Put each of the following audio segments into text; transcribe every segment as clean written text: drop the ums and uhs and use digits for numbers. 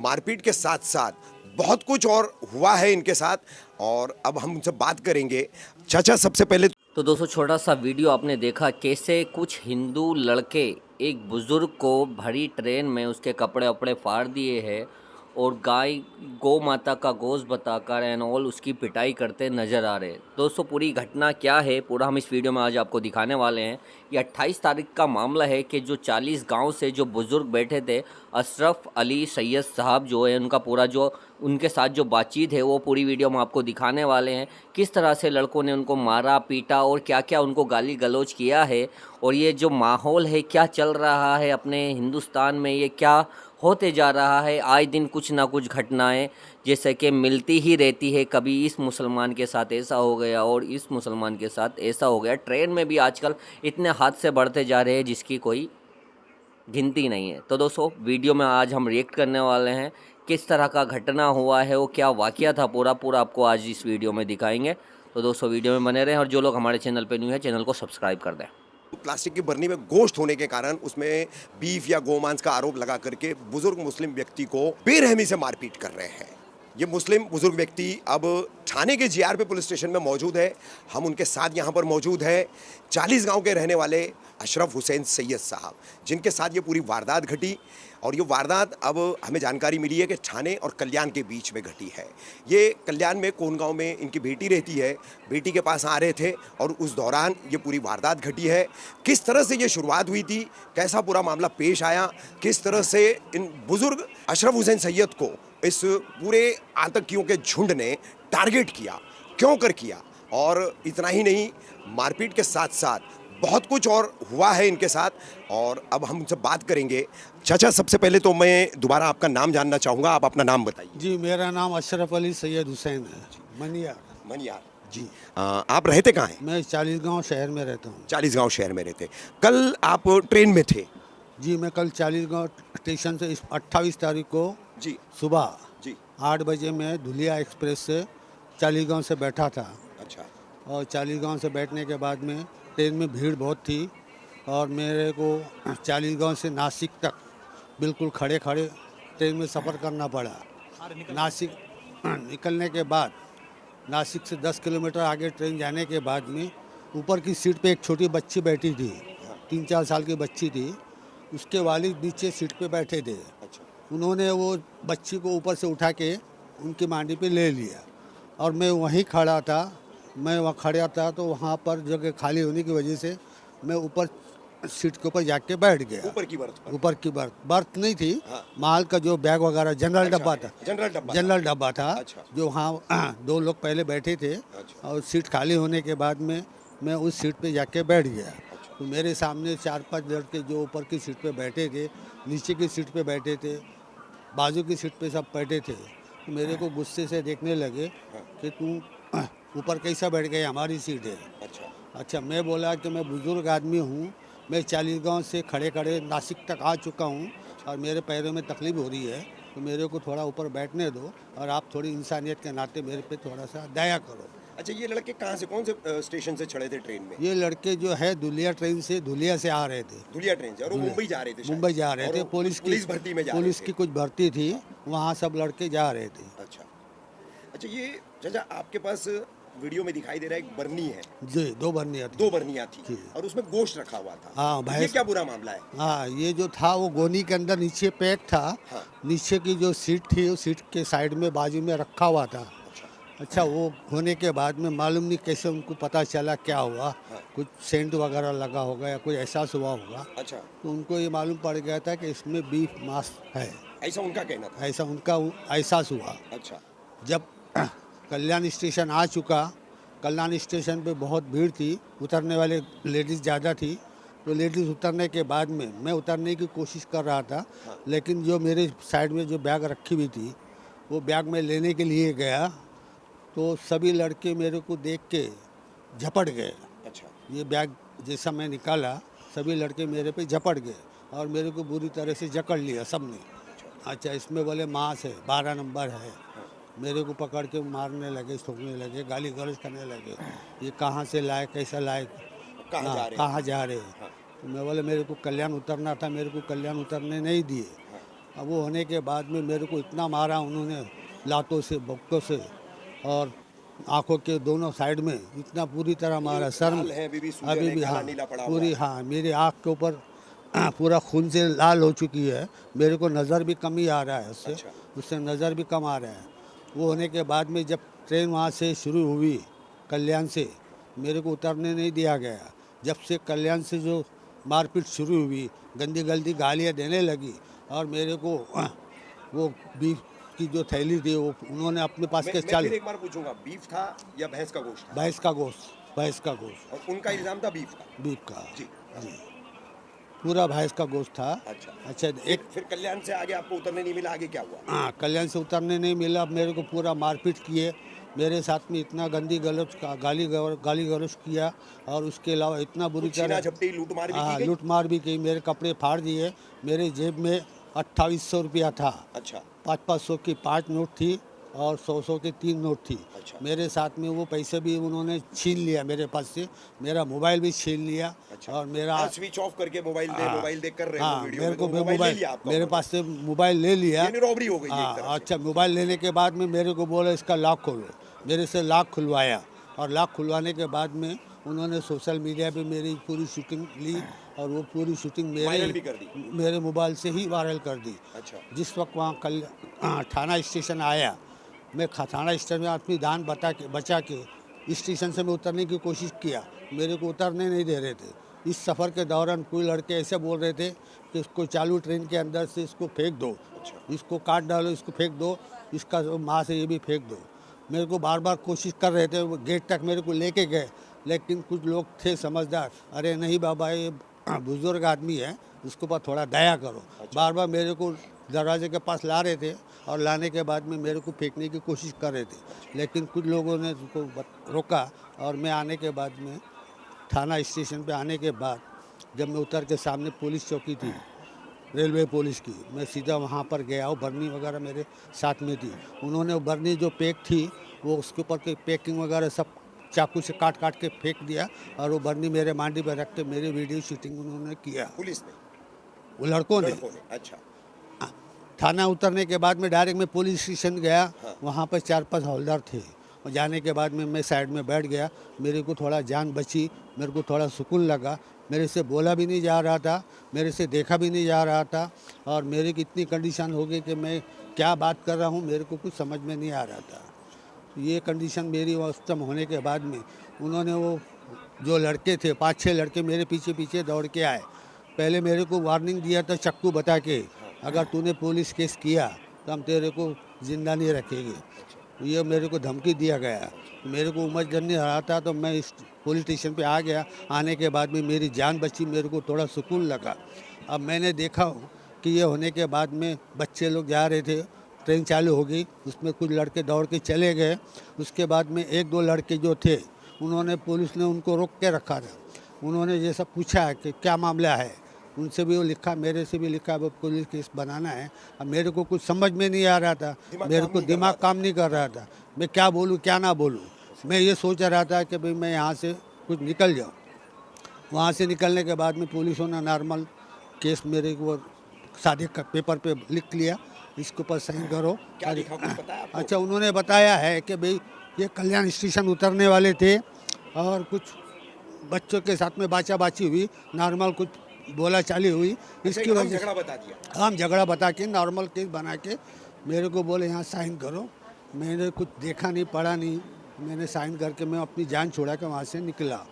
मारपीट के साथ साथ बहुत कुछ और हुआ है इनके साथ, और अब हम उनसे बात करेंगे। चाचा, सबसे पहले तो दोस्तों, छोटा सा वीडियो आपने देखा कैसे कुछ हिंदू लड़के एक बुज़ुर्ग को भरी ट्रेन में उसके कपड़े वपड़े फाड़ दिए हैं और गौ माता का गोश्त बताकर एंड ऑल उसकी पिटाई करते नज़र आ रहे हैं। दोस्तों, पूरी घटना क्या है पूरा हम इस वीडियो में आज आपको दिखाने वाले हैं। ये 28 तारीख का मामला है कि जो 40 गांव से जो बुज़ुर्ग बैठे थे, अशरफ अली सैयद साहब जो है, उनका पूरा जो उनके साथ जो बातचीत है वो पूरी वीडियो में आपको दिखाने वाले हैं। किस तरह से लड़कों ने उनको मारा पीटा और क्या क्या उनको गाली गलौज किया है, और ये जो माहौल है क्या चल रहा है अपने हिंदुस्तान में, ये क्या होते जा रहा है। आए दिन कुछ ना कुछ घटनाएं जैसे कि मिलती ही रहती है। कभी इस मुसलमान के साथ ऐसा हो गया और इस मुसलमान के साथ ऐसा हो गया। ट्रेन में भी आजकल इतने हादसे बढ़ते जा रहे हैं जिसकी कोई गिनती नहीं है। तो दोस्तों, वीडियो में आज हम रिएक्ट करने वाले हैं किस तरह का घटना हुआ है, वो क्या वाक़या था, पूरा आपको आज इस वीडियो में दिखाएंगे। तो दोस्तों, वीडियो में बने रहें और जो लोग हमारे चैनल पे न्यू है चैनल को सब्सक्राइब कर दें। प्लास्टिक की बर्नी में गोश्त होने के कारण उसमें बीफ या गोमांस का आरोप लगा करके बुजुर्ग मुस्लिम व्यक्ति को बेरहमी से मारपीट कर रहे हैं। ये मुस्लिम बुजुर्ग व्यक्ति अब थाने के जीआरपी पुलिस स्टेशन में मौजूद है। हम उनके साथ यहाँ पर मौजूद है 40 गांव के रहने वाले अशरफ हुसैन सैयद साहब, जिनके साथ ये पूरी वारदात घटी। और ये वारदात अब हमें जानकारी मिली है कि ठाणे और कल्याण के बीच में घटी है। ये कल्याण में कोन गांव में इनकी बेटी रहती है, बेटी के पास आ रहे थे और उस दौरान ये पूरी वारदात घटी है। किस तरह से ये शुरुआत हुई थी, कैसा पूरा मामला पेश आया, किस तरह से इन बुजुर्ग अशरफ हुसैन सैयद को इस पूरे आतंकियों के झुंड ने टारगेट किया, क्यों कर किया, और इतना ही नहीं, मारपीट के साथ साथ बहुत कुछ और हुआ है इनके साथ, और अब हम उनसे बात करेंगे। चाचा, सबसे पहले तो मैं दोबारा आपका नाम जानना चाहूँगा, आप अपना नाम बताइए। जी, मेरा नाम अशरफ अली सैयद हुसैन है, मनियार जी। आप रहते कहाँ हैं? मैं 40 गांव शहर में रहता हूँ। 40 गांव शहर में रहते। कल आप ट्रेन में थे? जी, मैं कल 40 गांव स्टेशन से 28 तारीख को जी सुबह जी 8 बजे मैं धुलिया एक्सप्रेस से 40 गांव से बैठा था। अच्छा। और 40 गांव से बैठने के बाद में ट्रेन में भीड़ बहुत थी और मेरे को 40 गांव से नासिक तक बिल्कुल खड़े खड़े ट्रेन में सफ़र करना पड़ा। नासिक निकलने के बाद, नासिक से 10 किलोमीटर आगे ट्रेन जाने के बाद में ऊपर की सीट पे एक छोटी बच्ची बैठी थी, 3-4 साल की बच्ची थी। उसके वालिद नीचे सीट पे बैठे थे। अच्छा। उन्होंने वो बच्ची को ऊपर से उठा के उनकी मांडी पे ले लिया और मैं वहीं खड़ा था। मैं वहाँ खड़ा था तो वहाँ पर जगह खाली होने की वजह से मैं ऊपर सीट के ऊपर जाके बैठ गया। ऊपर की बर्थ पर? ऊपर की बर्थ नहीं थी। हाँ। माल का जो बैग वगैरह जनरल डब्बा था। जनरल डब्बा था। अच्छा। जो वहाँ 2 लोग पहले बैठे थे। अच्छा। और सीट खाली होने के बाद में मैं उस सीट पे जाके बैठ गया। अच्छा। तो मेरे सामने 4-5 लड़के जो ऊपर की सीट पे बैठे थे, नीचे की सीट पे बैठे थे, बाजू की सीट पे सब बैठे थे। तो मेरे को गुस्से से देखने लगे कि तू ऊपर कैसा बैठ गया, हमारी सीट है। अच्छा, मैं बोला कि मैं बुज़ुर्ग आदमी हूँ, मैं 40 गांव से खड़े खड़े नासिक तक आ चुका हूँ और मेरे पैरों में तकलीफ़ हो रही है, तो मेरे को थोड़ा ऊपर बैठने दो और आप थोड़ी इंसानियत के नाते मेरे पे थोड़ा सा दया करो। अच्छा, ये लड़के कहाँ से, कौन से स्टेशन से चढ़े थे ट्रेन में? ये लड़के जो है धुलिया ट्रेन से, धुलिया से आ रहे थे। धुलिया ट्रेन से? और वो मुंबई जा रहे थे? मुंबई जा रहे थे। पुलिस भर्ती में जा रहे थे? पुलिस की कुछ भर्ती थी, वहाँ सब लड़के जा रहे थे। अच्छा। अच्छा, ये चाचा आपके पास वीडियो में दिखाई दे रहा है एक बर्नी है? जी, 2 बर्नियाँ थी। 2 बर्नियाँ थी और उसमें गोश्त रखा हुआ था। हाँ, ये क्या बुरा मामला है? हाँ, ये जो था वो गोनी के अंदर नीचे पैक था। हाँ। नीचे की जो सीट थी उस सीट के साइड में बाजू में रखा हुआ था। अच्छा, वो होने के बाद में मालूम नहीं कैसे उनको पता चला क्या हुआ। हाँ। कुछ सेंट वगैरह लगा होगा या कोई एहसास हुआ होगा। अच्छा। तो उनको ये मालूम पड़ गया था कि इसमें बीफ मांस है, ऐसा उनका कहना था? ऐसा उनका एहसास हुआ। अच्छा। जब कल्याण स्टेशन आ चुका, कल्याण स्टेशन पे बहुत भीड़ थी, उतरने वाले लेडीज़ ज़्यादा थी। तो लेडीज़ उतरने के बाद में मैं उतरने की कोशिश कर रहा था। हाँ। लेकिन जो मेरे साइड में जो बैग रखी हुई थी, वो बैग में लेने के लिए गया तो सभी लड़के मेरे को देख के झपट गए। अच्छा। ये बैग जैसा मैं निकाला, सभी लड़के मेरे पे झपट गए और मेरे को बुरी तरह से जकड़ लिया सबने। अच्छा, इसमें बोले मांस है, 12 नंबर है। मेरे को पकड़ के मारने लगे, ठोकने लगे, गाली गलौज करने लगे। ये कहाँ से लाए, कैसा लाए, कहाँ जा रहे हैं। तो मैं बोले मेरे को कल्याण उतरना था, मेरे को कल्याण उतरने नहीं दिए। अब वो होने के बाद में मेरे को इतना मारा उन्होंने, लातों से, बक्कों से, और आंखों के दोनों साइड में इतना पूरी तरह मारा। सर लाल है, अभी भी सूजन अभी है, भी, काला हाँ, नीला पड़ा हुआ पूरी, है। हाँ, मेरी आँख के ऊपर पूरा खून से लाल हो चुकी है। मेरे को नज़र भी कम ही आ रहा है उससे। अच्छा। उससे नज़र भी कम आ रहा है। वो होने के बाद में जब ट्रेन वहाँ से शुरू हुई कल्याण से, मेरे को उतरने नहीं दिया गया। जब से कल्याण से जो मारपीट शुरू हुई, गंदी गंदी गालियाँ देने लगी, और मेरे को वो बीफ की जो थैली थी वो उन्होंने अपने पास के मैं फिर एक बार पूछूंगा, बीफ था या भैंस का गोश्त था? भैंस का गोश्त, भैंस का गोश्त, और उनका इल्जाम था बीफ का। बीफ का, जी। जी, पूरा भैंस का गोश्त था। अच्छा। अच्छा, एक, फिर कल्याण से आगे आपको उतरने नहीं मिला, आगे क्या हुआ? हाँ, कल्याण से उतरने नहीं मिला। मेरे को पूरा मारपीट किए, मेरे साथ में इतना गंदी गलौज का गाली गलौज किया, और उसके अलावा इतना बुरी कुछ छीना तरह, झपटी लूटमार भी हाँ, की गई? लूट मार भी की। मेरे कपड़े फाड़ दिए। मेरे जेब में 2800 रुपया था। अच्छा। 500 की 5 नोट थी, और 100 की 3 नोट थी। अच्छा। मेरे साथ में वो पैसे भी उन्होंने छीन लिया मेरे पास से। मेरा मोबाइल भी छीन लिया। अच्छा। और मेरा, हाँ, स्विच ऑफ करके मोबाइल देख कर रहे हो हाँ, वीडियो मेरे में, को तो मोबाइल ले मोबाइल, लिया आपका मेरे उन्होंने। पास से मोबाइल ले लिया। यानी रॉबरी हो गई है एक हाँ, तरह से। अच्छा, मोबाइल लेने के बाद में मेरे को बोला इसका लॉक खोलो। मेरे से लॉक खुलवाया, और लॉक खुलवाने के बाद में उन्होंने सोशल मीडिया पे मेरी पूरी शूटिंग ली, और वो पूरी शूटिंग वायरल भी कर दी? मेरे मोबाइल से ही वायरल कर दी। अच्छा। जिस वक्त वहाँ कल थाना स्टेशन आया, मैं थाना स्टेशन में अपनी जान बचा के स्टेशन से मैं उतरने की कोशिश किया। मेरे को उतरने नहीं दे रहे थे। इस सफ़र के दौरान कोई लड़के ऐसे बोल रहे थे कि इसको चालू ट्रेन के अंदर से इसको फेंक दो, इसको काट डालो, इसको फेंक दो, इसका माँ से ये भी फेंक दो। मेरे को बार बार कोशिश कर रहे थे, वो गेट तक मेरे को लेके गए, लेकिन कुछ लोग थे समझदार, अरे नहीं बाबा, ये बुजुर्ग आदमी है, उसके ऊपर थोड़ा दया करो। बार बार मेरे को दरवाजे के पास ला रहे थे, और लाने के बाद में मेरे को फेंकने की कोशिश कर रहे थे, लेकिन कुछ लोगों ने उसको रोका। और मैं आने के बाद में, थाना स्टेशन पे आने के बाद, जब मैं उतर के सामने पुलिस चौकी थी, रेलवे पुलिस की, मैं सीधा वहाँ पर गया। और बर्नी वगैरह मेरे साथ में थी। उन्होंने वो बर्नी जो पैक थी, वो उसके ऊपर के पैकिंग वगैरह सब चाकू से काट काट के फेंक दिया, और वो बर्नी मेरे मांडी पर रख के मेरी वीडियो शूटिंग उन्होंने किया, पुलिस ने? वो लड़कों ने। अच्छा। थाना उतरने के बाद में डायरेक्ट मैं पुलिस स्टेशन गया। वहाँ पर 4-5 हवलदार थे, और जाने के बाद में मैं साइड में बैठ गया। मेरे को थोड़ा जान बची, मेरे को थोड़ा सुकून लगा। मेरे से बोला भी नहीं जा रहा था, मेरे से देखा भी नहीं जा रहा था, और मेरी कितनी कंडीशन हो गई कि मैं क्या बात कर रहा हूँ मेरे को कुछ समझ में नहीं आ रहा था। ये कंडीशन मेरी उस टाइम होने के बाद में उन्होंने, वो जो लड़के थे 5-6 लड़के मेरे पीछे पीछे दौड़ के आए। पहले मेरे को वार्निंग दिया था चक्कू बता के, अगर तूने पुलिस केस किया तो हम तेरे को जिंदा नहीं रखेंगे। ये मेरे को धमकी दिया गया। मेरे को उम्र जब नहीं रहा था, तो मैं इस पुलिस स्टेशन पे आ गया। आने के बाद में मेरी जान बची, मेरे को थोड़ा सुकून लगा। अब मैंने देखा कि ये होने के बाद में बच्चे लोग जा रहे थे, ट्रेन चालू हो गई, उसमें कुछ लड़के दौड़ के चले गए। उसके बाद में 1-2 लड़के जो थे, उन्होंने, पुलिस ने उनको रोक के रखा था। उन्होंने ये सब पूछा कि क्या मामला है, उनसे भी वो लिखा, मेरे से भी लिखा, वो पुलिस केस बनाना है। अब मेरे को कुछ समझ में नहीं आ रहा था, मेरे को दिमाग काम नहीं कर रहा था, मैं क्या बोलूँ क्या ना बोलूँ। मैं ये सोच रहा था कि भाई मैं यहाँ से कुछ निकल जाऊँ। वहाँ से निकलने के बाद में पुलिसों ने नॉर्मल केस मेरे को सादे पेपर पे लिख लिया, इसके ऊपर साइन करो। क्या लिखा, कुछ पता है आपको? अच्छा, उन्होंने बताया है कि भाई ये कल्याण स्टेशन उतरने वाले थे, और कुछ बच्चों के साथ में बाचा-बाची हुई, नॉर्मल कुछ बोला चाली हुई, इसकी वजह से झगड़ा बता दिया। हम झगड़ा बता के नॉर्मल केस बना के मेरे को बोले यहाँ साइन करो। मैंने कुछ देखा नहीं, पढ़ा नहीं, मैंने साइन करके मैं अपनी जान छोड़ा के वहाँ से निकला।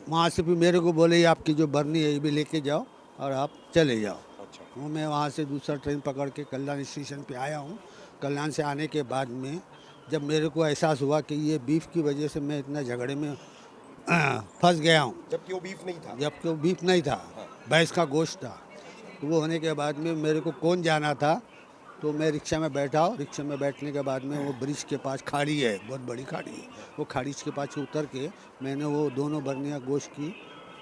वहाँ से भी मेरे को बोले ये आपकी जो बर्नी है ये भी लेके जाओ और आप चले जाओ। अच्छा। वो मैं वहाँ से दूसरा ट्रेन पकड़ के कल्याण स्टेशन पे आया हूँ। कल्याण से आने के बाद में जब मेरे को एहसास हुआ कि ये बीफ की वजह से मैं इतना झगड़े में फंस गया हूँ, जबकि वो बीफ नहीं था। जबकि वो बीफ नहीं था, भैंस का गोश्त था। तो वो होने के बाद में मेरे को कौन जाना था, तो मैं रिक्शा में बैठा हूँ। रिक्शा में बैठने के बाद में वो ब्रिज के पास खाड़ी है, बहुत बड़ी खाड़ी है, वो खाड़ी के पास से उतर के मैंने वो दोनों बर्नियाँ गोश्त की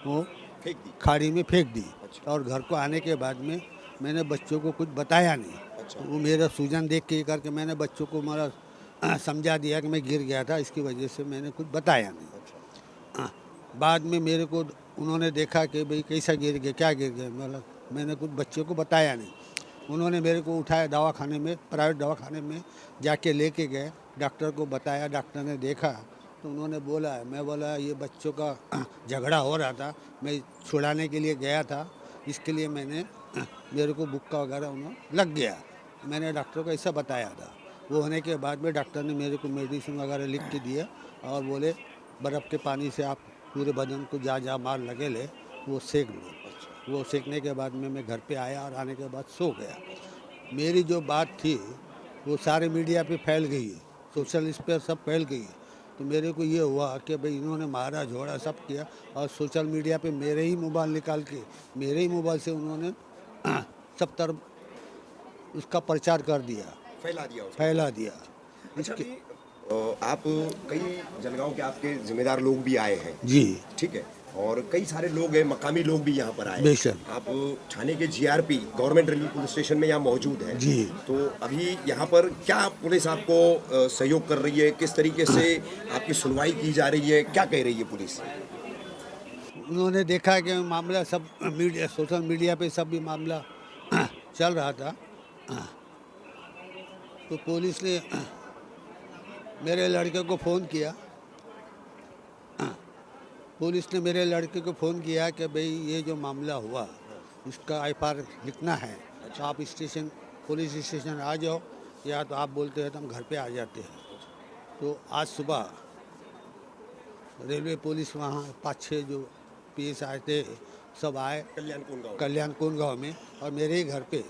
वो फेंक दी। खाड़ी में फेंक दी। अच्छा। और घर को आने के बाद में मैंने बच्चों को कुछ बताया नहीं। अच्छा। वो मेरा सूजन देख के करके मैंने बच्चों को मेरा समझा दिया कि मैं गिर गया था, इसकी वजह से मैंने कुछ बताया नहीं। अच्छा। बाद में मेरे को उन्होंने देखा कि भाई कैसा गिर गया, क्या गिर गया, मतलब मैंने कुछ बच्चों को बताया नहीं। उन्होंने मेरे को उठाया दवाखाने में, प्राइवेट दवाखाने में जाके लेके गए, डॉक्टर को बताया, डॉक्टर ने देखा तो उन्होंने बोला, मैं बोला ये बच्चों का झगड़ा हो रहा था, मैं छुड़ाने के लिए गया था, इसके लिए मैंने मेरे को बुक्का वगैरह उन्होंने लग गया, मैंने डॉक्टर को ऐसा बताया था। वो होने के बाद में डॉक्टर ने मेरे को मेडिसिन वगैरह लिख के दिया और बोले बर्फ़ के पानी से आप पूरे बदन को जहाँ मार लगे ले वो सेक लो। वो सेकने के बाद में मैं घर पे आया और आने के बाद सो गया। मेरी जो बात थी वो सारे मीडिया पे फैल गई है, सोशल इस पर सब फैल गई है। तो मेरे को ये हुआ कि भाई इन्होंने मारा झोड़ा सब किया और सोशल मीडिया पे मेरे ही मोबाइल निकाल के मेरे ही मोबाइल से उन्होंने सब तरफ उसका प्रचार कर दिया, फैला दिया। अच्छा अभी, आप कई जलगांव के आपके जिम्मेदार लोग भी आए हैं जी ठीक है, और कई सारे लोग हैं, मकामी लोग भी यहाँ पर आए। बेशक। आप थाने के GRP government railway police station में यहाँ मौजूद है जी। तो अभी यहाँ पर क्या पुलिस आपको सहयोग कर रही है, किस तरीके से आपकी सुनवाई की जा रही है, क्या कह रही है पुलिस? उन्होंने देखा कि मामला सब मीडिया सोशल मीडिया पे सब भी मामला चल रहा था, तो पुलिस ने मेरे लड़के को फ़ोन किया, पुलिस ने मेरे लड़के को फ़ोन किया कि भाई ये जो मामला हुआ इसका एफआईआर लिखना है, तो आप स्टेशन पुलिस स्टेशन आ जाओ, या तो आप बोलते हैं तो हम घर पे आ जाते हैं। तो आज सुबह रेलवे पुलिस वहाँ 5-6 जो पीएस आए थे सब आए कल्याण गाँव में, और मेरे ही घर पे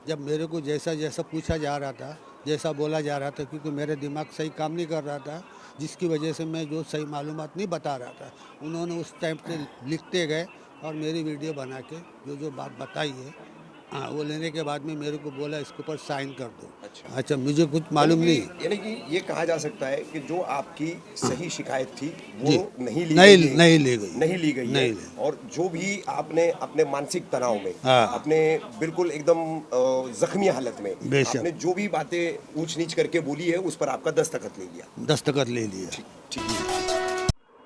जब मेरे को जैसा जैसा पूछा जा रहा था, जैसा बोला जा रहा था, क्योंकि मेरे दिमाग सही काम नहीं कर रहा था, जिसकी वजह से मैं जो सही मालूमात नहीं बता रहा था, उन्होंने उस टाइम पे लिखते गए और मेरी वीडियो बना के जो बात बताई है वो लेने के बाद में मेरे को बोला इसके ऊपर साइन कर दो। अच्छा मुझे कुछ मालूम नहीं। यानी कि ये कहा जा सकता है कि जो आपकी सही शिकायत थी जी। वो नहीं ली नहीं है, और जो भी आपने अपने मानसिक तनाव में हाँ। अपने बिल्कुल एकदम जख्मी हालत में बेशक। आपने जो भी बातें ऊंच नीच करके बोली है उस पर आपका दस्तखत ले लिया। ठीक।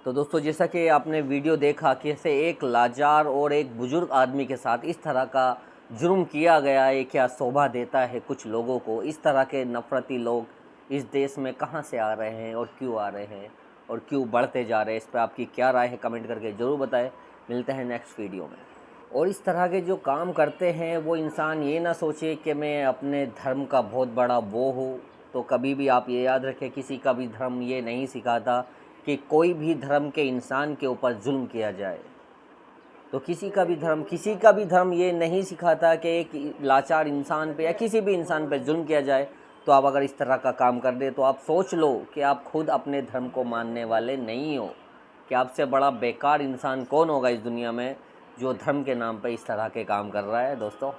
तो दोस्तों जैसा कि आपने वीडियो देखा कि कैसे एक लाचार और एक बुजुर्ग आदमी के साथ इस तरह का जुर्म किया गया है, क्या शोभा देता है कुछ लोगों को। इस तरह के नफरती लोग इस देश में कहां से आ रहे हैं और क्यों आ रहे हैं और क्यों बढ़ते जा रहे हैं, इस पर आपकी क्या राय है कमेंट करके ज़रूर बताएं। मिलते हैं नेक्स्ट वीडियो में। और इस तरह के जो काम करते हैं वो इंसान ये ना सोचे कि मैं अपने धर्म का बहुत बड़ा वो हूँ। तो कभी भी आप ये याद रखें, किसी का भी धर्म ये नहीं सिखाता कि कोई भी धर्म के इंसान के ऊपर जुल्म किया जाए। तो किसी का भी धर्म ये नहीं सिखाता कि एक लाचार इंसान पे या किसी भी इंसान पे जुल्म किया जाए। तो आप अगर इस तरह का काम कर दे तो आप सोच लो कि आप खुद अपने धर्म को मानने वाले नहीं हो, कि आपसे बड़ा बेकार इंसान कौन होगा इस दुनिया में जो धर्म के नाम पे इस तरह के काम कर रहा है। दोस्तों